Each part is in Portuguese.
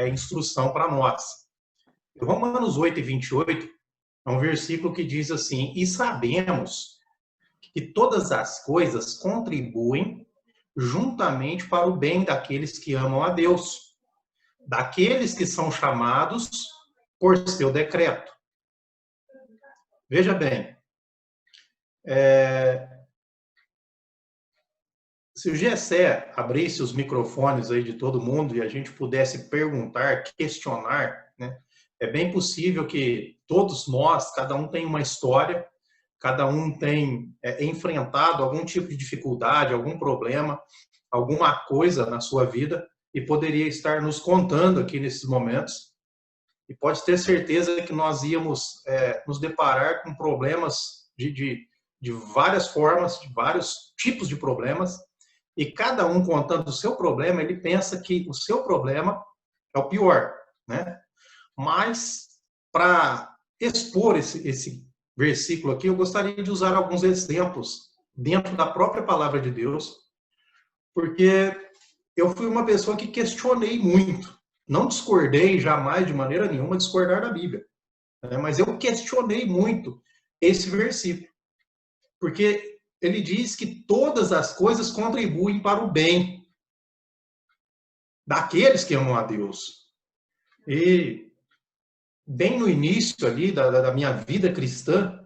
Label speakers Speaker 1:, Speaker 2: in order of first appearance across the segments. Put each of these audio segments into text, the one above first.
Speaker 1: instrução para nós. Romanos 8:28 é um versículo que diz assim: e sabemos que todas as coisas contribuem juntamente para o bem daqueles que amam a Deus, daqueles que são chamados por seu decreto. Veja bem, se o Gessé abrisse os microfones aí de todo mundo e a gente pudesse perguntar, questionar, né, é bem possível que todos nós, cada um tem uma história, cada um tem enfrentado algum tipo de dificuldade, algum problema, alguma coisa na sua vida e poderia estar nos contando aqui nesses momentos. E pode ter certeza que nós íamos nos deparar com problemas de várias formas, de vários tipos de problemas, e cada um contando o seu problema, ele pensa que o seu problema é o pior, né? Mas, para expor esse versículo aqui, eu gostaria de usar alguns exemplos dentro da própria palavra de Deus, porque eu fui uma pessoa que questionei muito. Não discordei jamais, de maneira nenhuma, discordar da Bíblia, né? Mas eu questionei muito esse versículo, porque ele diz que todas as coisas contribuem para o bem daqueles que amam a Deus. E bem no início ali da minha vida cristã,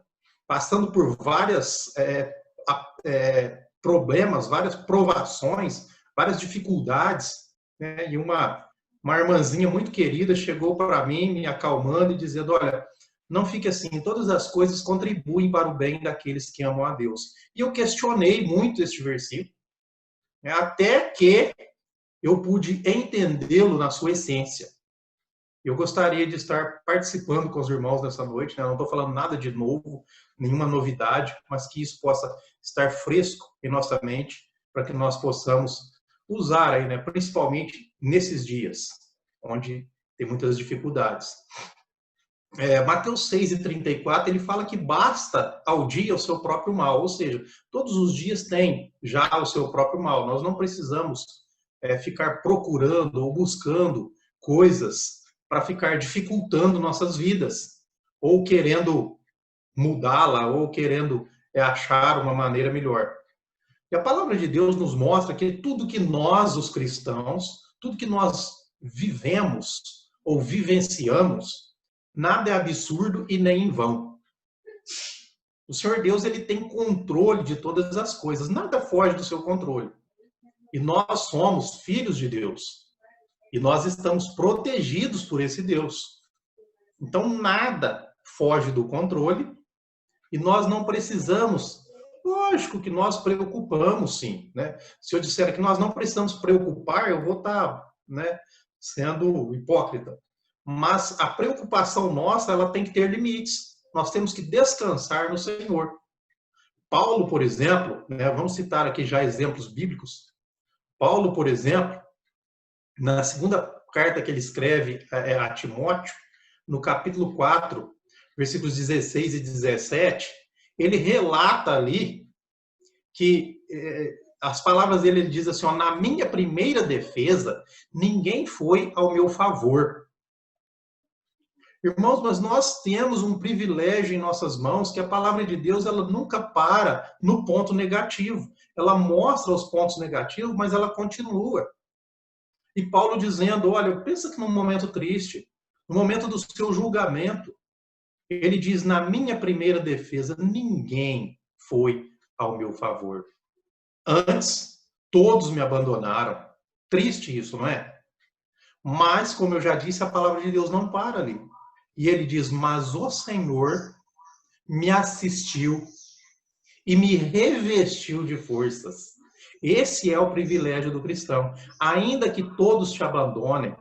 Speaker 1: passando por vários problemas, várias provações, várias dificuldades, né? E uma irmãzinha muito querida chegou para mim, me acalmando e dizendo: olha, não fique assim, todas as coisas contribuem para o bem daqueles que amam a Deus. E eu questionei muito este versículo, né, até que eu pude entendê-lo na sua essência. Eu gostaria de estar participando com os irmãos nessa noite, né? Não estou falando nada de novo, nenhuma novidade, mas que isso possa estar fresco em nossa mente, para que nós possamos usar aí, né? Principalmente nesses dias, onde tem muitas dificuldades. Mateus 6:34, ele fala que basta ao dia o seu próprio mal, ou seja, todos os dias tem já o seu próprio mal. Nós não precisamos ficar procurando ou buscando coisas para ficar dificultando nossas vidas, ou querendo mudá-la, ou querendo achar uma maneira melhor. E a palavra de Deus nos mostra que tudo que nós, os cristãos, tudo que nós vivemos ou vivenciamos, nada é absurdo e nem em vão. O Senhor Deus, ele tem controle de todas as coisas, nada foge do seu controle. E nós somos filhos de Deus. E nós estamos protegidos por esse Deus. Então, nada foge do controle e nós não precisamos. Lógico que nós preocupamos, sim, né? Se eu disser que nós não precisamos preocupar, eu vou estar, né, sendo hipócrita. Mas a preocupação nossa, ela tem que ter limites. Nós temos que descansar no Senhor. Paulo, por exemplo, né, vamos citar aqui já exemplos bíblicos. Paulo, por exemplo, na segunda carta que ele escreve a Timóteo, no capítulo 4, versículos 16 e 17, ele relata ali que as palavras dele, ele diz assim: ó, na minha primeira defesa, ninguém foi ao meu favor. Irmãos, mas nós temos um privilégio em nossas mãos, que a palavra de Deus, ela nunca para no ponto negativo. Ela mostra os pontos negativos, mas ela continua. E Paulo dizendo: olha, pensa que num momento triste, no momento do seu julgamento, ele diz: na minha primeira defesa, ninguém foi ao meu favor. Antes, todos me abandonaram. Triste isso, não é? Mas, como eu já disse, a palavra de Deus não para ali. E ele diz: mas o Senhor me assistiu e me revestiu de forças. Esse é o privilégio do cristão. Ainda que todos te abandonem,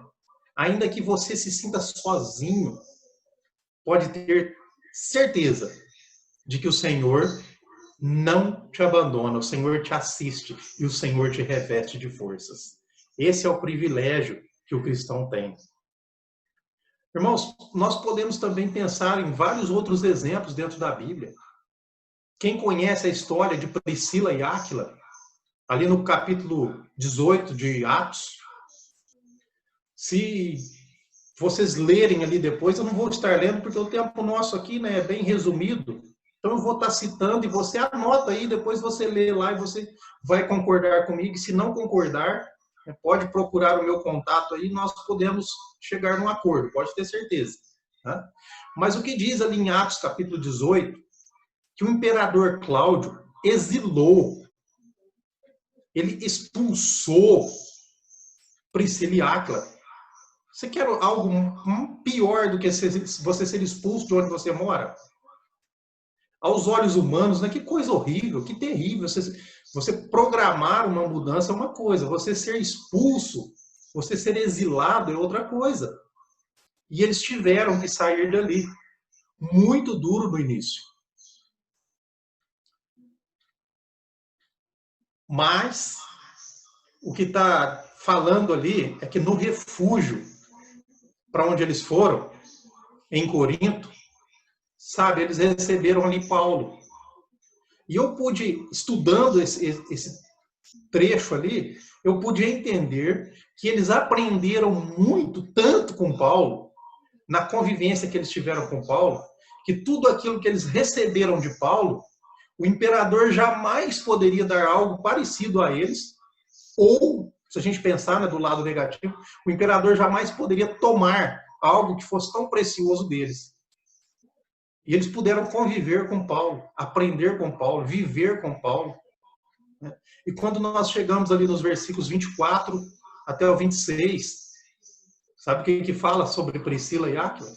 Speaker 1: ainda que você se sinta sozinho, pode ter certeza de que o Senhor não te abandona, o Senhor te assiste e o Senhor te reveste de forças. Esse é o privilégio que o cristão tem. Irmãos, nós podemos também pensar em vários outros exemplos dentro da Bíblia. Quem conhece a história de Priscila e Áquila, ali no capítulo 18 de Atos, se vocês lerem ali depois, eu não vou estar lendo, porque o tempo nosso aqui, né, é bem resumido. Então, eu vou estar citando e você anota aí, depois você lê lá e você vai concordar comigo. E se não concordar, pode procurar o meu contato aí, nós podemos chegar num acordo, pode ter certeza. Tá? Mas o que diz ali em Atos capítulo 18, que o imperador Cláudio exilou, ele expulsou Priscila e Áquila. Você quer algo pior do que você ser expulso de onde você mora? Aos olhos humanos, né? Que coisa horrível, que terrível. Você programar uma mudança é uma coisa, você ser expulso, você ser exilado é outra coisa. E eles tiveram que sair dali. Muito duro no início. Mas o que está falando ali é que no refúgio para onde eles foram, em Corinto, sabe, eles receberam ali Paulo. E eu pude, estudando esse trecho ali, eu pude entender que eles aprenderam muito, tanto com Paulo, na convivência que eles tiveram com Paulo, que tudo aquilo que eles receberam de Paulo, o imperador jamais poderia dar algo parecido a eles, ou, se a gente pensar, né, do lado negativo, o imperador jamais poderia tomar algo que fosse tão precioso deles. E eles puderam conviver com Paulo, aprender com Paulo, viver com Paulo. E quando nós chegamos ali nos versículos 24 até o 26, sabe o que fala sobre Priscila e Áquila?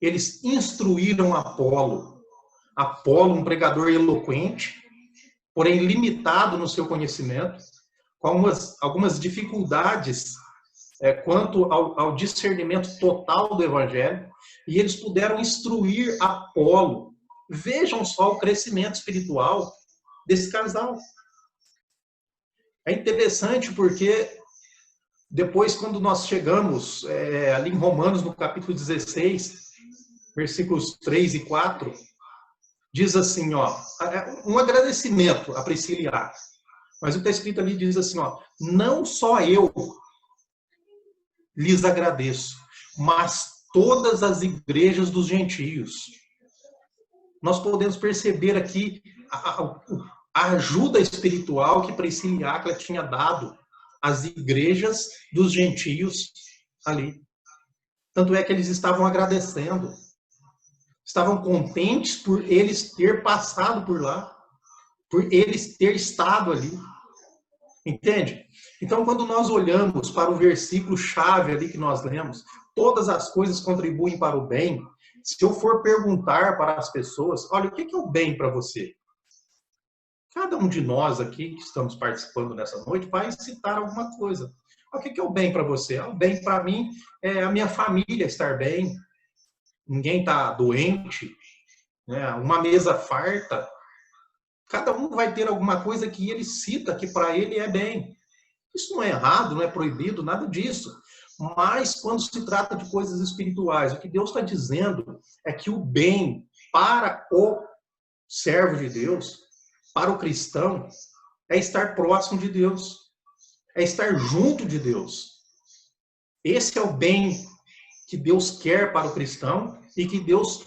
Speaker 1: Eles instruíram Apolo. Apolo, um pregador eloquente, porém limitado no seu conhecimento, com algumas dificuldades quanto ao discernimento total do evangelho, e eles puderam instruir Apolo. Vejam só o crescimento espiritual desse casal. É interessante porque depois, quando nós chegamos ali em Romanos, no capítulo 16, versículos 3 e 4, diz assim, ó, um agradecimento a Priscila e Áquila. Mas o que está escrito ali diz assim, ó, não só eu lhes agradeço, mas todas as igrejas dos gentios. Nós podemos perceber aqui a ajuda espiritual que Priscila e Áquila tinha dado às igrejas dos gentios ali. Tanto é que eles estavam agradecendo, estavam contentes por eles ter passado por lá, por eles ter estado ali. Entende? Então, quando nós olhamos para o versículo chave ali que nós lemos, todas as coisas contribuem para o bem. Se eu for perguntar para as pessoas, olha, o que é o bem para você? Cada um de nós aqui que estamos participando nessa noite vai citar alguma coisa. O que é o bem para você? O bem para mim é a minha família estar bem, ninguém está doente, né? Uma mesa farta. Cada um vai ter alguma coisa que ele cita que para ele é bem. Isso não é errado, não é proibido, nada disso. Mas quando se trata de coisas espirituais, o que Deus está dizendo é que o bem para o servo de Deus, para o cristão, é estar próximo de Deus, é estar junto de Deus. Esse é o bem que Deus quer para o cristão e que Deus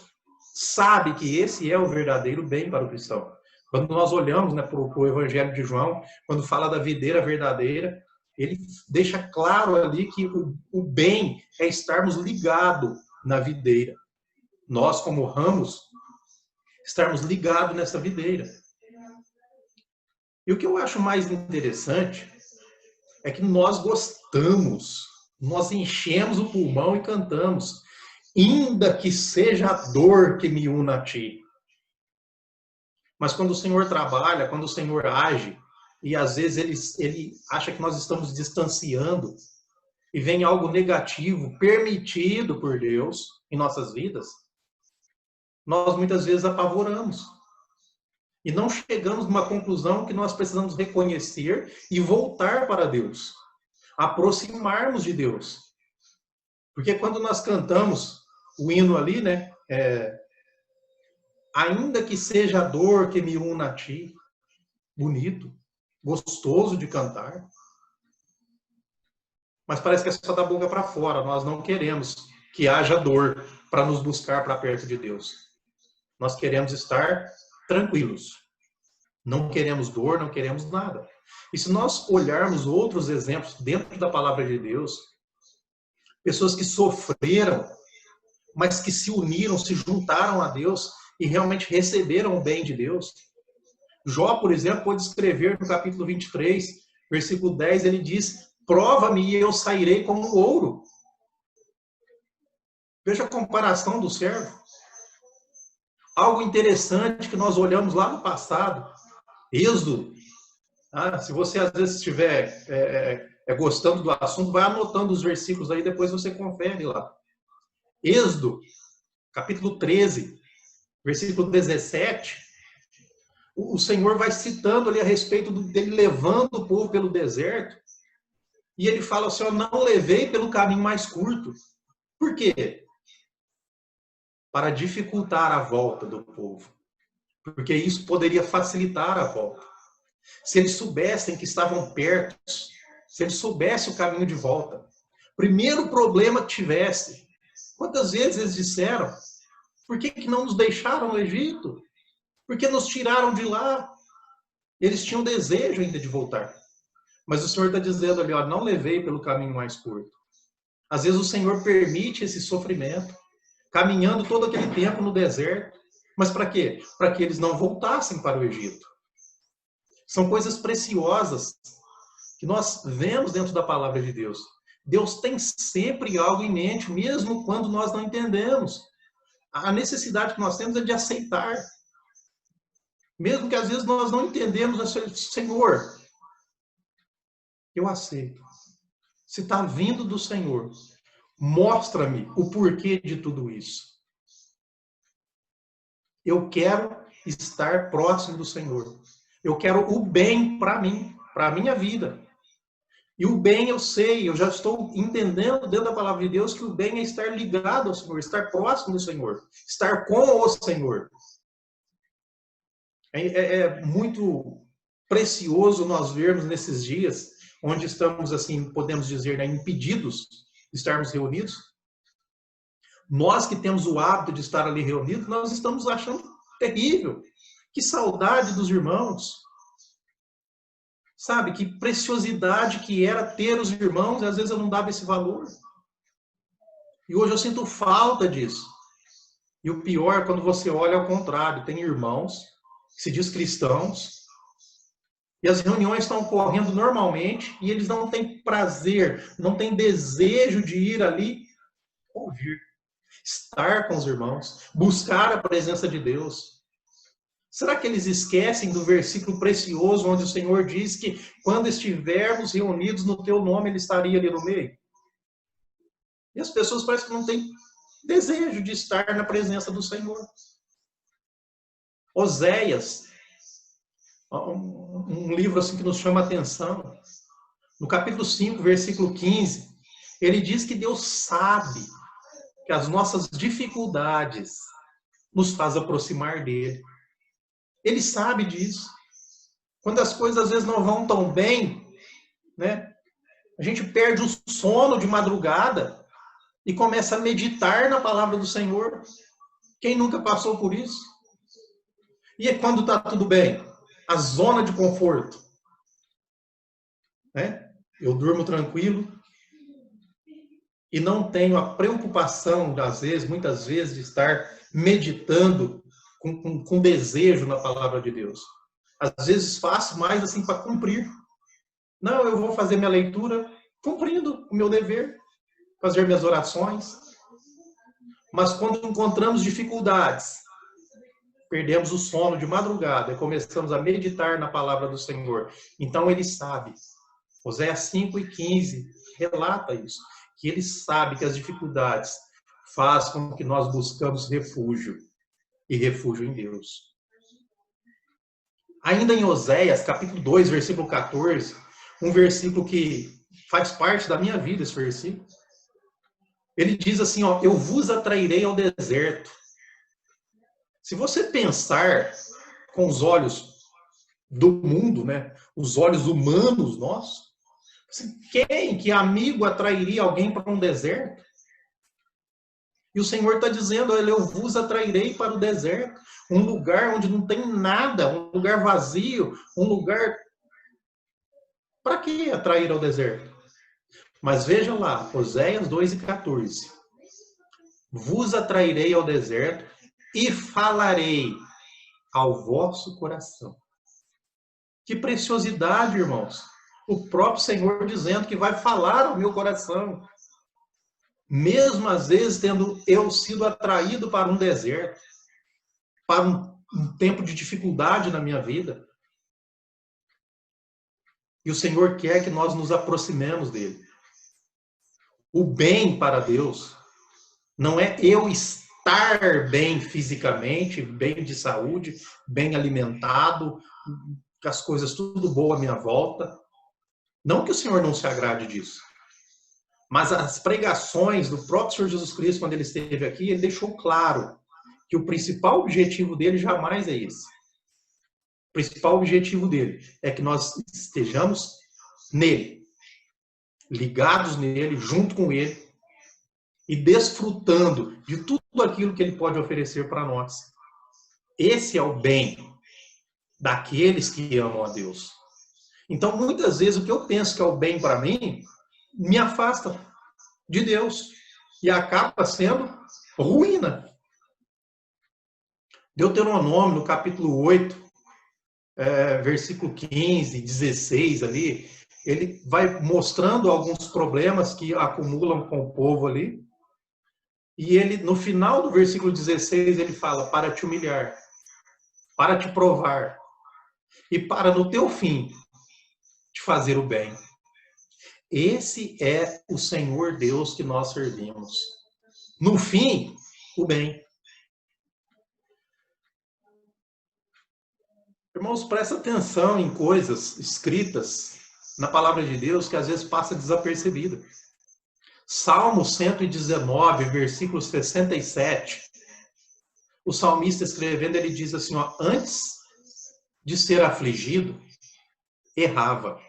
Speaker 1: sabe que esse é o verdadeiro bem para o cristão. Quando nós olhamos, né, para o Evangelho de João, quando fala da videira verdadeira, ele deixa claro ali que o bem é estarmos ligados na videira. Nós, como ramos, estarmos ligados nessa videira. E o que eu acho mais interessante é que nós gostamos, nós enchemos o pulmão e cantamos, ainda que seja a dor que me una a ti. Mas quando o Senhor trabalha, quando o Senhor age, e às vezes ele acha que nós estamos distanciando, e vem algo negativo, permitido por Deus em nossas vidas, nós muitas vezes apavoramos. E não chegamos numa conclusão que nós precisamos reconhecer e voltar para Deus. Aproximarmos de Deus. Porque quando nós cantamos o hino ali, né? Ainda que seja a dor que me una a ti, bonito, gostoso de cantar. Mas parece que é só da boca para fora. Nós não queremos que haja dor para nos buscar para perto de Deus. Nós queremos estar tranquilos. Não queremos dor, não queremos nada. E se nós olharmos outros exemplos dentro da palavra de Deus, pessoas que sofreram, mas que se uniram, se juntaram a Deus e realmente receberam o bem de Deus. Jó, por exemplo, pode escrever no capítulo 23, versículo 10, ele diz: prova-me e eu sairei como ouro. Veja a comparação do servo. Algo interessante que nós olhamos lá no passado, Êxodo. Se você às vezes estiver gostando do assunto, vai anotando os versículos aí, depois você confere lá. Êxodo, capítulo 13, versículo 17, o Senhor vai citando ali a respeito dele levando o povo pelo deserto, e ele fala assim: eu não levei pelo caminho mais curto. Por quê? Para dificultar a volta do povo. Porque isso poderia facilitar a volta. Se eles soubessem que estavam perto, se eles soubessem o caminho de volta, primeiro problema que tivesse, quantas vezes eles disseram: por que não nos deixaram no Egito? Por que nos tiraram de lá? Eles tinham desejo ainda de voltar. Mas o Senhor está dizendo ali: não levei pelo caminho mais curto. Às vezes o Senhor permite esse sofrimento, caminhando todo aquele tempo no deserto. Mas para quê? Para que eles não voltassem para o Egito. São coisas preciosas que nós vemos dentro da palavra de Deus. Deus tem sempre algo em mente, mesmo quando nós não entendemos. A necessidade que nós temos é de aceitar. Mesmo que às vezes nós não entendemos, Senhor, eu aceito. Se está vindo do Senhor, mostra-me o porquê de tudo isso. Eu quero estar próximo do Senhor. Eu quero o bem para mim, para a minha vida. E o bem eu sei, eu já estou entendendo dentro da palavra de Deus que o bem é estar ligado ao Senhor, estar próximo do Senhor, estar com o Senhor. É muito precioso nós vermos nesses dias, onde estamos, assim, podemos dizer, impedidos de estarmos reunidos. Nós que temos o hábito de estar ali reunidos, nós estamos achando terrível. Que saudade dos irmãos. Sabe, que preciosidade que era ter os irmãos, e às vezes eu não dava esse valor. E hoje eu sinto falta disso. E o pior é quando você olha ao contrário. Tem irmãos que se diz cristãos, e as reuniões estão ocorrendo normalmente, e eles não têm prazer, não têm desejo de ir ali ouvir, estar com os irmãos, buscar a presença de Deus. Será que eles esquecem do versículo precioso onde o Senhor diz que quando estivermos reunidos no teu nome, Ele estaria ali no meio? E as pessoas parecem que não têm desejo de estar na presença do Senhor. Oséias, um livro assim que nos chama a atenção. No capítulo 5, versículo 15, ele diz que Deus sabe que as nossas dificuldades nos faz aproximar dele. Ele sabe disso. Quando as coisas às vezes não vão tão bem, né? A gente perde o sono de madrugada e começa a meditar na palavra do Senhor. Quem nunca passou por isso? E quando está tudo bem? A zona de conforto. Né? Eu durmo tranquilo e não tenho a preocupação, às vezes, muitas vezes, de estar meditando com desejo na palavra de Deus. Às vezes faço mais assim para cumprir. Não, eu vou fazer minha leitura cumprindo o meu dever, fazer minhas orações. Mas quando encontramos dificuldades, perdemos o sono de madrugada e começamos a meditar na palavra do Senhor. Então ele sabe. Oséias 5:15 relata isso, que ele sabe que as dificuldades fazem com que nós buscamos refúgio, e refúgio em Deus. Ainda em Oséias, capítulo 2, versículo 14, um versículo que faz parte da minha vida, esse versículo. Ele diz assim, eu vos atrairei ao deserto. Se você pensar com os olhos do mundo, né, os olhos humanos nossos, Quem, que amigo atrairia alguém para um deserto? E o Senhor está dizendo, olha, eu vos atrairei para o deserto, um lugar onde não tem nada, um lugar vazio, um lugar... Para que atrair ao deserto? Mas veja lá, Oséias 2:14. Vos atrairei ao deserto e falarei ao vosso coração. Que preciosidade, irmãos. O próprio Senhor dizendo que vai falar ao meu coração. Mesmo às vezes tendo eu sido atraído para um deserto, para um tempo de dificuldade na minha vida. E o Senhor quer que nós nos aproximemos dele. O bem para Deus não é eu estar bem fisicamente, bem de saúde, bem alimentado, com as coisas tudo boa à minha volta. Não que o Senhor não se agrade disso. Mas as pregações do próprio Senhor Jesus Cristo, quando ele esteve aqui, ele deixou claro que o principal objetivo dele jamais é esse. O principal objetivo dele é que nós estejamos nele, ligados nele, junto com ele, e desfrutando de tudo aquilo que ele pode oferecer para nós. Esse é o bem daqueles que amam a Deus. Então, muitas vezes, o que eu penso que é o bem para mim, me afasta de Deus e acaba sendo ruína. Deuteronômio, no capítulo 8, versículo 15, 16 ali, ele vai mostrando alguns problemas que acumulam com o povo ali. E ele, no final do versículo 16, ele fala, para te humilhar, para te provar, e para, no teu fim, te fazer o bem. Esse é o Senhor Deus que nós servimos. No fim, o bem. Irmãos, presta atenção em coisas escritas na palavra de Deus que às vezes passa desapercebida. Salmo 119, versículo 67. O salmista escrevendo, ele diz assim, ó, antes de ser afligido, errava.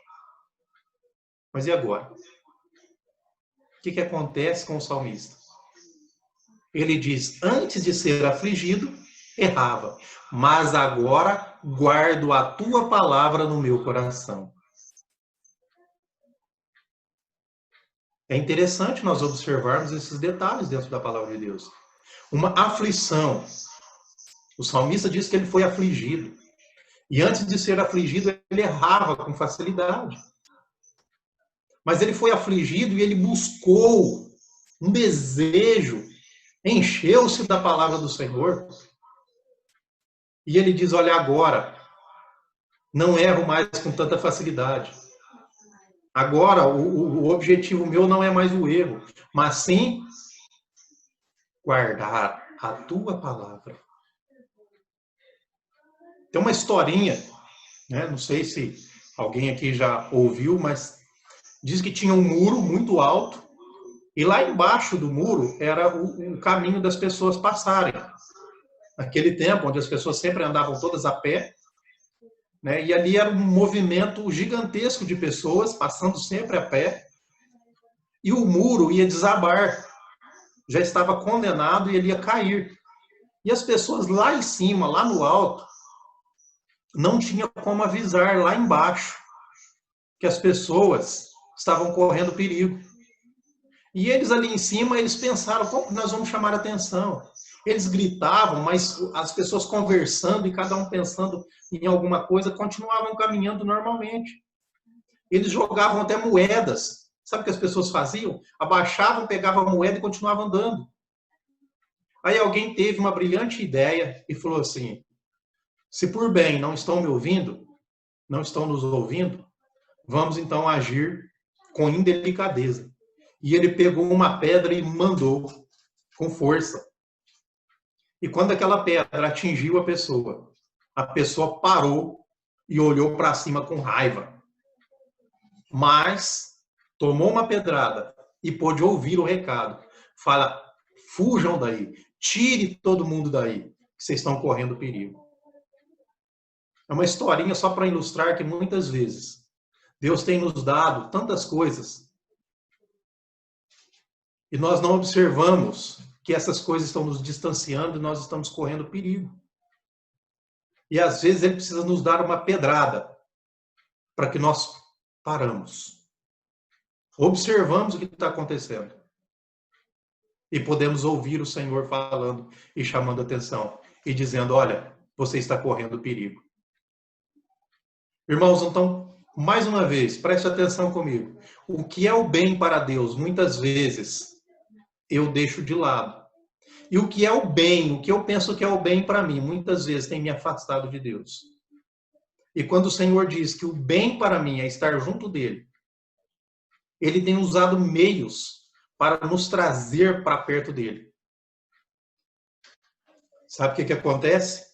Speaker 1: Mas e agora? O que acontece com o salmista? Ele diz, antes de ser afligido, errava. Mas agora guardo a tua palavra no meu coração. É interessante nós observarmos esses detalhes dentro da palavra de Deus. Uma aflição. O salmista diz que ele foi afligido. E antes de ser afligido, ele errava com facilidade. Mas ele foi afligido e ele buscou um desejo, encheu-se da palavra do Senhor. E ele diz, olha, agora, não erro mais com tanta facilidade. Agora, o objetivo meu não é mais o erro, mas sim guardar a tua palavra. Tem uma historinha, né? Não sei se alguém aqui já ouviu, mas diz que tinha um muro muito alto e lá embaixo do muro era o caminho das pessoas passarem. Naquele tempo, onde as pessoas sempre andavam todas a pé, né? E ali era um movimento gigantesco de pessoas passando sempre a pé, e o muro ia desabar, já estava condenado e ele ia cair. E as pessoas lá em cima, lá no alto, não tinham como avisar lá embaixo que as pessoas estavam correndo perigo. E eles ali em cima, eles pensaram, como nós vamos chamar a atenção? Eles gritavam, mas as pessoas conversando e cada um pensando em alguma coisa, continuavam caminhando normalmente. Eles jogavam até moedas. Sabe o que as pessoas faziam? Abaixavam, pegavam a moeda e continuavam andando. Aí alguém teve uma brilhante ideia e falou assim, se por bem não estão me ouvindo, não estão nos ouvindo, vamos então agir com indelicadeza. E ele pegou uma pedra e mandou com força. E quando aquela pedra atingiu a pessoa parou e olhou para cima com raiva. Mas tomou uma pedrada e pôde ouvir o recado. Fala, fujam daí, tire todo mundo daí, que vocês estão correndo perigo. É uma historinha só para ilustrar que muitas vezes Deus tem nos dado tantas coisas e nós não observamos que essas coisas estão nos distanciando e nós estamos correndo perigo. E às vezes ele precisa nos dar uma pedrada para que nós paramos. Observamos o que está acontecendo. E podemos ouvir o Senhor falando e chamando atenção e dizendo, olha, você está correndo perigo. Irmãos, então, mais uma vez, preste atenção comigo. O que é o bem para Deus, muitas vezes, eu deixo de lado. E o que é o bem, o que eu penso que é o bem para mim, muitas vezes tem me afastado de Deus. E quando o Senhor diz que o bem para mim é estar junto dele, ele tem usado meios para nos trazer para perto dele. Sabe o que acontece?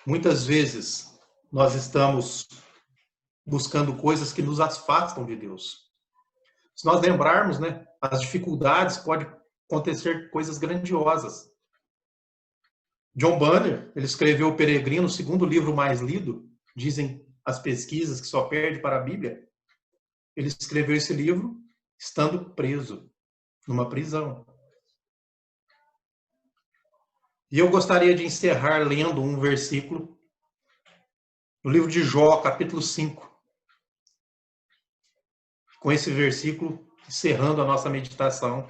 Speaker 1: Muitas vezes nós estamos buscando coisas que nos afastam de Deus. Se nós lembrarmos, né, as dificuldades, pode acontecer coisas grandiosas. John Bunyan, ele escreveu O Peregrino, o segundo livro mais lido, dizem as pesquisas que só perde para a Bíblia. Ele escreveu esse livro estando preso numa prisão. E eu gostaria de encerrar lendo um versículo no livro de Jó, capítulo 5. Com esse versículo, encerrando a nossa meditação,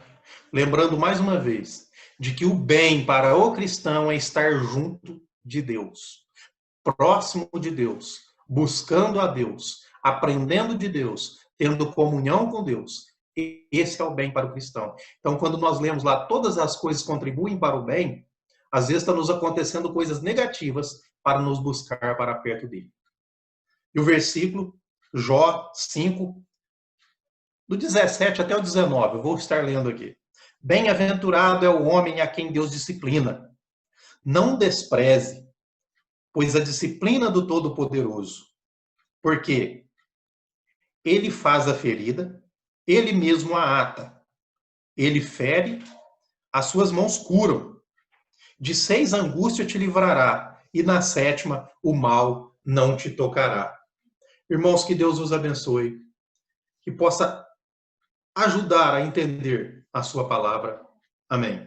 Speaker 1: lembrando mais uma vez de que o bem para o cristão é estar junto de Deus, próximo de Deus, buscando a Deus, aprendendo de Deus, tendo comunhão com Deus. Esse é o bem para o cristão. Então, quando nós lemos lá, todas as coisas contribuem para o bem, às vezes está nos acontecendo coisas negativas para nos buscar para perto dele. E o versículo, Jó 5, do 17 até o 19, eu vou estar lendo aqui. Bem-aventurado é o homem a quem Deus disciplina. Não despreze, pois a disciplina do Todo-Poderoso. Porque ele faz a ferida, ele mesmo a ata. Ele fere, as suas mãos curam. De 6 angústias te livrará, e na 7ª o mal não te tocará. Irmãos, que Deus os abençoe, que possa ajudar a entender a sua palavra. Amém.